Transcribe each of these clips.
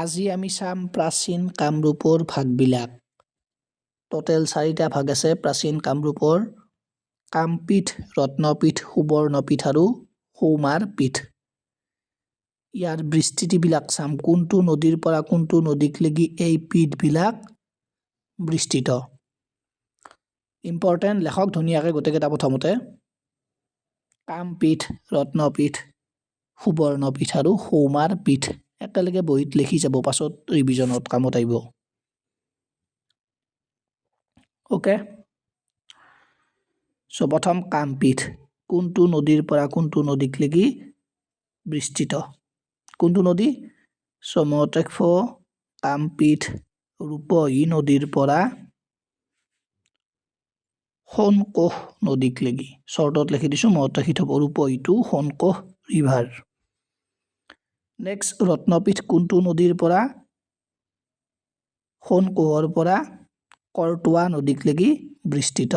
আজি আমি চাম প্ৰাচীন কামৰূপৰ ভাগবিলাক। টোটেল 4টা ভাগ আছে প্ৰাচীন কামৰূপৰ: কামপীঠ, ৰত্নপীঠ, সুবৰ্ণপীঠ আৰু সৌমাৰপীঠ। ইয়াৰ বিস্তৃতিবিলাক চাম, কোনটো নদীৰ পৰা কোনটো নদীক লেগি এই পীঠবিলাক বিস্তৃত। ইম্পৰ্টেণ্ট, লেখক ধুনীয়াকৈ গোটেইকেইটা। প্ৰথমতে কামপীঠ, ৰত্নপীঠ, সুবৰ্ণপীঠ আৰু সৌমাৰপীঠ একেলগে বহীত লিখি যাব, পাছত ৰিভিজনত কামত আহিব। অ'কে, চ' প্ৰথম কামপীঠ, কোনটো নদীৰ পৰা কোনটো নদীক লেগি বিস্তৃত। কোনটো নদী? চ' মনত ৰাখিব, কামপীঠ ৰূপহী নদীৰ পৰা সোণকোষ নদীক লেগি। শ্বৰ্টত লিখি দিছোঁ, মনত ৰাখি থ'ব, ৰূপহী টু সোণকোষ ৰিভাৰ। নেক্সট, ৰত্নপীঠ কোনটো নদীৰ পৰা? সোণকোষৰ পৰা কৰতোৱা নদীক লেগি বিস্তৃত।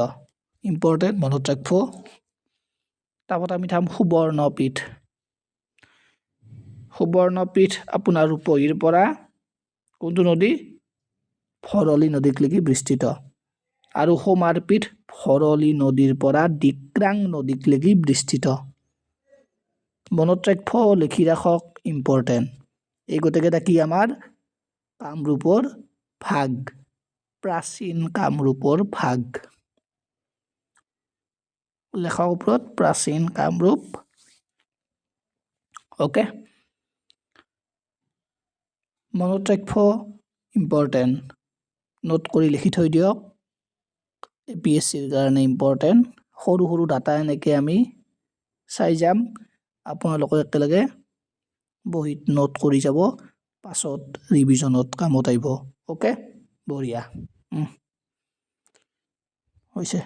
ইম্পৰ্টেণ্ট, মনত ৰাখিব। তাৰপৰা আমি চাম সুবৰ্ণপীঠ। সুবৰ্ণপীঠ আপোনাৰ ৰূপহীৰ পৰা কোনটো নদী? ভৰলী নদীক লেগি বিস্তৃত। আৰু সৌমাৰপীঠ ভৰলী নদীৰ পৰা ডিক্ৰাং নদীক লেগি বিস্তৃত। মনত ৰাখিব, লিখি ৰাখক, ইম্পৰ্টেণ্ট। এই গোটেইকেইটা কি আমাৰ? কামৰূপৰ ভাগ, প্ৰাচীন কামৰূপৰ ভাগ। লেখক ওপৰত প্ৰাচীন কামৰূপ। অ'কে, মনত ৰাখিব, ইম্পৰ্টেণ্ট। নোট কৰি লিখি থৈ দিয়ক, APSCৰ কাৰণে ইম্পৰ্টেণ্ট। সৰু সৰু ডাটা এনেকৈ আমি চাই যাম, আপোনালোকে একেলগে বহীত নোট কৰি যাব, পাছত ৰিভিজনত কামত আহিব। অ'কে, বঢ়িয়া হৈছে।